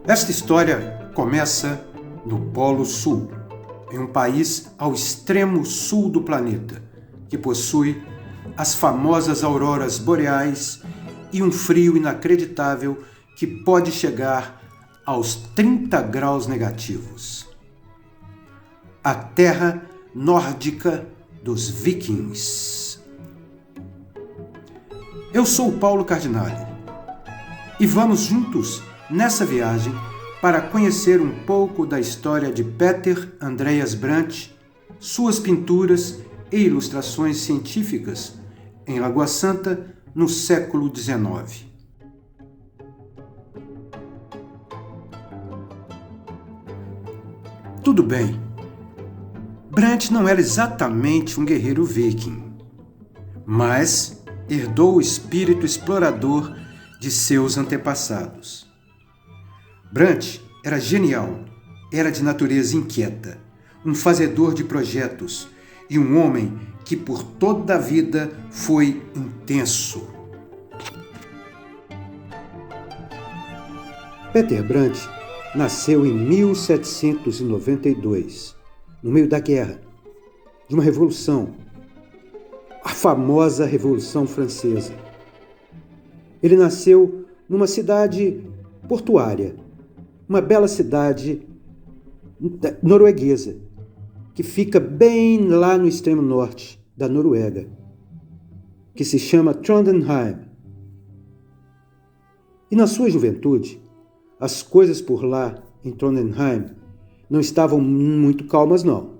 Esta história começa no Polo Sul, em um país ao extremo sul do planeta, que possui as famosas auroras boreais e um frio inacreditável que pode chegar aos 30 graus negativos. A terra nórdica dos vikings. Eu sou o Paulo Cardinale e vamos juntos nessa viagem para conhecer um pouco da história de Peter Andreas Brandt, suas pinturas e ilustrações científicas em Lagoa Santa no século XIX. Tudo bem, Brandt não era exatamente um guerreiro viking, mas herdou o espírito explorador de seus antepassados. Brandt era genial, era de natureza inquieta, um fazedor de projetos e um homem que por toda a vida foi intenso. Peter Brandt nasceu em 1792, no meio da guerra, de uma revolução, a famosa Revolução Francesa. Ele nasceu numa cidade portuária, uma bela cidade norueguesa, que fica bem lá no extremo norte da Noruega, que se chama Trondheim. E na sua juventude, as coisas por lá em Trondheim não estavam muito calmas, não.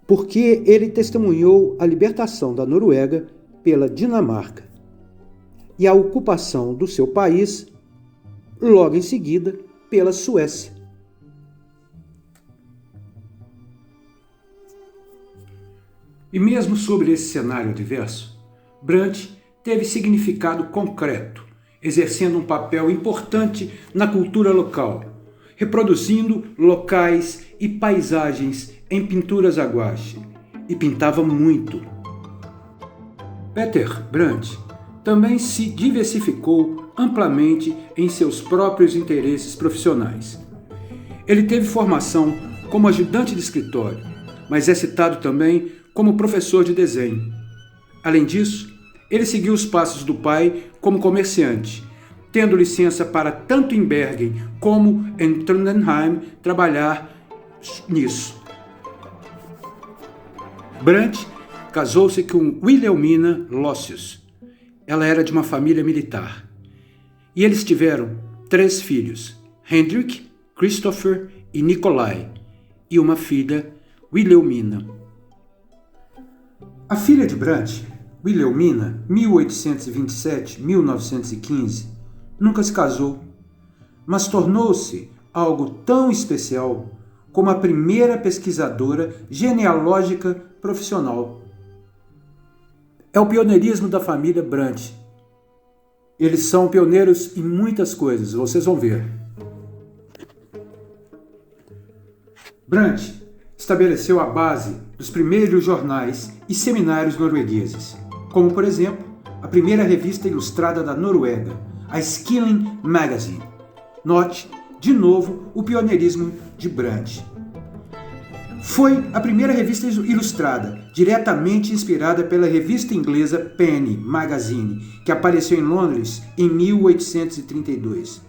Porque ele testemunhou a libertação da Noruega pela Dinamarca e a ocupação do seu país, logo em seguida, pela Suécia. E mesmo sobre esse cenário adverso, Brandt teve significado concreto, exercendo um papel importante na cultura local, reproduzindo locais e paisagens em pinturas a guache, e pintava muito. Peter Brandt também se diversificou amplamente em seus próprios interesses profissionais. Ele teve formação como ajudante de escritório, mas é citado também como professor de desenho. Além disso, ele seguiu os passos do pai como comerciante, tendo licença para tanto em Bergen como em Trondheim trabalhar nisso. Brandt casou-se com Wilhelmina Lossius. Ela era de uma família militar. E eles tiveram 3 filhos, Hendrik, Christopher e Nikolai, e uma filha, Wilhelmina. A filha de Brandt, Wilhelmina, 1827-1915, nunca se casou, mas tornou-se algo tão especial como a primeira pesquisadora genealógica profissional. É o pioneirismo da família Brandt. Eles são pioneiros em muitas coisas, vocês vão ver. Brandt estabeleceu a base dos primeiros jornais e seminários noruegueses, como, por exemplo, a primeira revista ilustrada da Noruega, a Skilling Magazine. Note, de novo, o pioneirismo de Brandt. Foi a primeira revista ilustrada, diretamente inspirada pela revista inglesa Penny Magazine, que apareceu em Londres em 1832.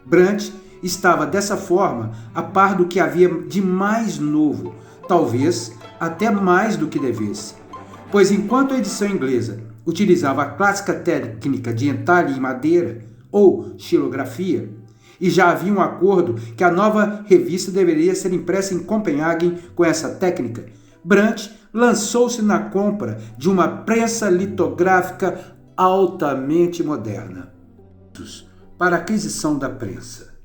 Brandt estava, dessa forma, a par do que havia de mais novo, talvez até mais do que devesse, pois enquanto a edição inglesa utilizava a clássica técnica de entalhe em madeira ou xilografia, e já havia um acordo que a nova revista deveria ser impressa em Copenhague com essa técnica, Brandt lançou-se na compra de uma prensa litográfica altamente moderna para a aquisição da prensa.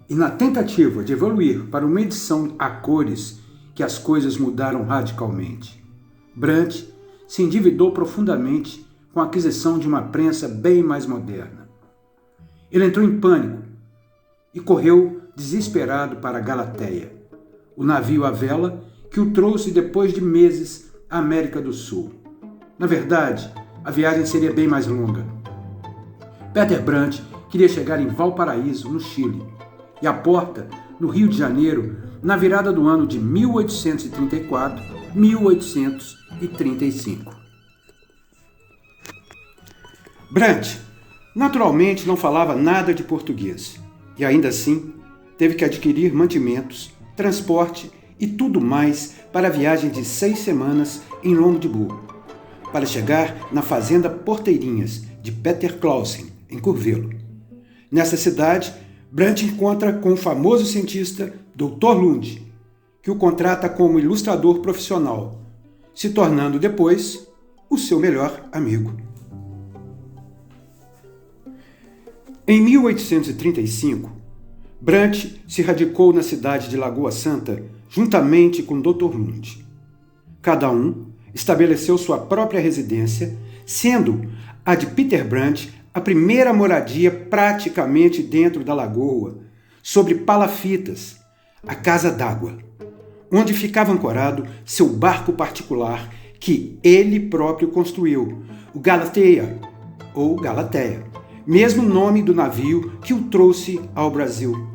E na tentativa de evoluir para uma edição a cores, que as coisas mudaram radicalmente. Brandt se endividou profundamente com a aquisição de uma prensa bem mais moderna. Ele entrou em pânico e correu desesperado para Galateia, o navio à vela que o trouxe depois de meses à América do Sul. Na verdade, a viagem seria bem mais longa. Peter Brandt queria chegar em Valparaíso, no Chile, e a Porta, no Rio de Janeiro, na virada do ano de 1834-1835. Brant, naturalmente, não falava nada de português, e ainda assim teve que adquirir mantimentos, transporte e tudo mais para a viagem de 6 semanas em lombo de burro, para chegar na fazenda Porteirinhas de Peter Clausen, em Curvelo. Nessa cidade, Brant encontra com o famoso cientista Dr. Lund, que o contrata como ilustrador profissional, se tornando depois o seu melhor amigo. Em 1835, Brant se radicou na cidade de Lagoa Santa juntamente com Dr. Lund. Cada um estabeleceu sua própria residência, sendo a de Peter Brant a primeira moradia praticamente dentro da lagoa, sobre palafitas, a Casa d'Água, onde ficava ancorado seu barco particular que ele próprio construiu, o Galateia, ou Galateia, mesmo nome do navio que o trouxe ao Brasil.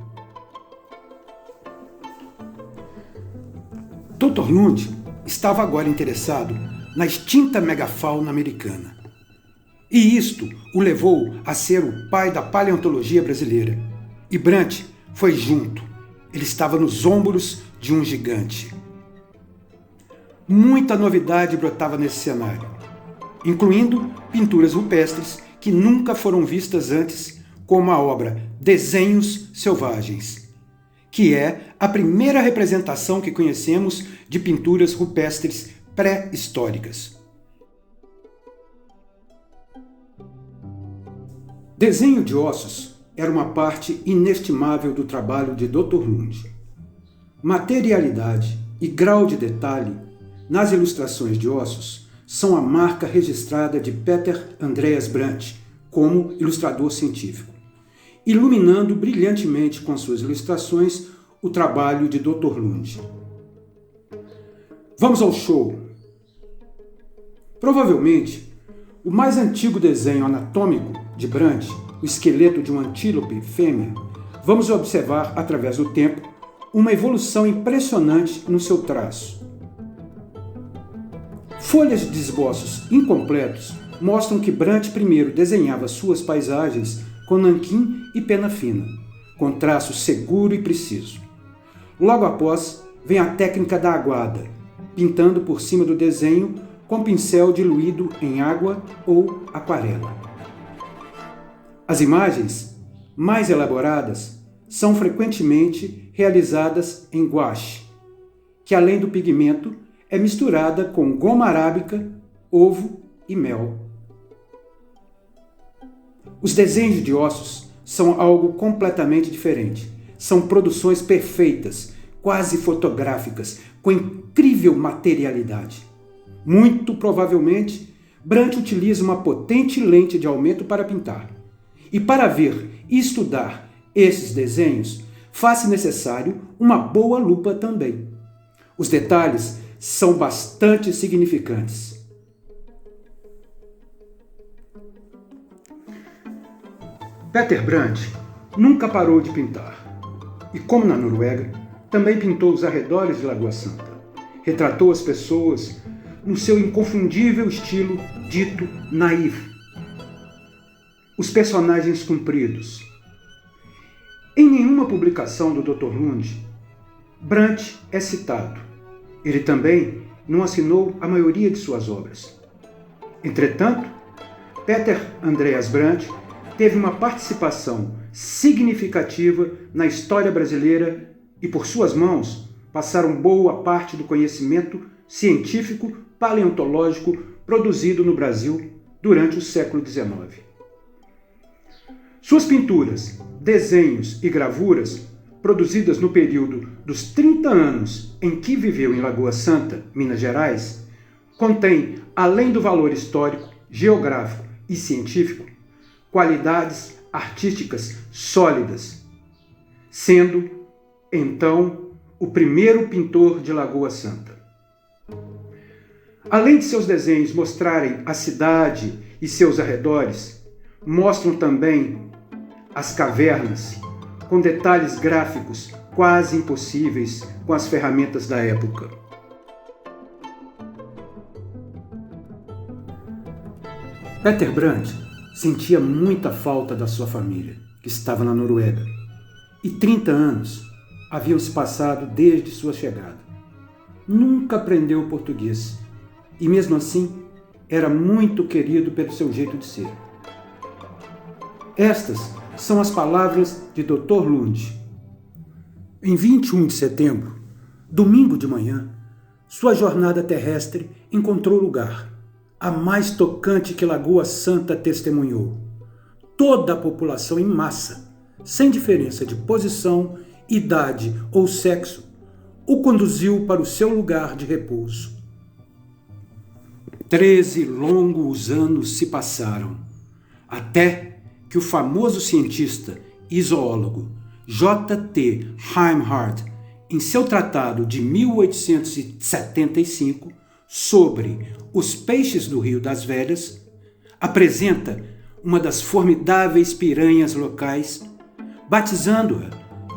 Dr. Lund estava agora interessado na extinta megafauna americana. E isto o levou a ser o pai da paleontologia brasileira. E Brant foi junto. Ele estava nos ombros de um gigante. Muita novidade brotava nesse cenário, incluindo pinturas rupestres que nunca foram vistas antes, como a obra Desenhos Selvagens, que é a primeira representação que conhecemos de pinturas rupestres pré-históricas. Desenho de ossos era uma parte inestimável do trabalho de Dr. Lund. Materialidade e grau de detalhe nas ilustrações de ossos são a marca registrada de Peter Andreas Brant como ilustrador científico, iluminando brilhantemente com suas ilustrações o trabalho de Dr. Lund. Vamos ao show! Provavelmente, o mais antigo desenho anatômico de Brant, o esqueleto de um antílope fêmea, vamos observar, através do tempo, uma evolução impressionante no seu traço. Folhas de esboços incompletos mostram que Brant primeiro desenhava suas paisagens com nanquim e pena fina, com traço seguro e preciso. Logo após, vem a técnica da aguada, pintando por cima do desenho com pincel diluído em água ou aquarela. As imagens mais elaboradas são frequentemente realizadas em gouache, que além do pigmento é misturada com goma arábica, ovo e mel. Os desenhos de ossos são algo completamente diferente. São produções perfeitas, quase fotográficas, com incrível materialidade. Muito provavelmente, Brant utiliza uma potente lente de aumento para pintar. E para ver e estudar esses desenhos, faz-se necessário uma boa lupa também. Os detalhes são bastante significantes. Peter Brant nunca parou de pintar. E como na Noruega, também pintou os arredores de Lagoa Santa. Retratou as pessoas no seu inconfundível estilo dito naif. Os personagens compridos. Em nenhuma publicação do Dr. Lund, Brant é citado. Ele também não assinou a maioria de suas obras. Entretanto, Peter Andreas Brant teve uma participação significativa na história brasileira e, por suas mãos, passaram boa parte do conhecimento científico paleontológico produzido no Brasil durante o século XIX. Suas pinturas, desenhos e gravuras, produzidas no período dos 30 anos em que viveu em Lagoa Santa, Minas Gerais, contêm, além do valor histórico, geográfico e científico, qualidades artísticas sólidas, sendo, então, o primeiro pintor de Lagoa Santa. Além de seus desenhos mostrarem a cidade e seus arredores, mostram também as cavernas, com detalhes gráficos quase impossíveis com as ferramentas da época. Peter Brandt sentia muita falta da sua família, que estava na Noruega, e 30 anos haviam se passado desde sua chegada. Nunca aprendeu português, e mesmo assim era muito querido pelo seu jeito de ser. Estas são as palavras de Dr. Lund. Em 21 de setembro, domingo de manhã, sua jornada terrestre encontrou lugar, a mais tocante que Lagoa Santa testemunhou. Toda a população em massa, sem diferença de posição, idade ou sexo, o conduziu para o seu lugar de repouso. 13 longos anos se passaram, até que o famoso cientista e zoólogo J.T. Heimhardt, em seu tratado de 1875 sobre os peixes do Rio das Velhas, apresenta uma das formidáveis piranhas locais, batizando-a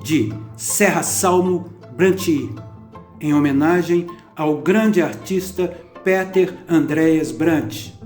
de Serra Salmo Brandti, em homenagem ao grande artista Peter Andreas Brandt.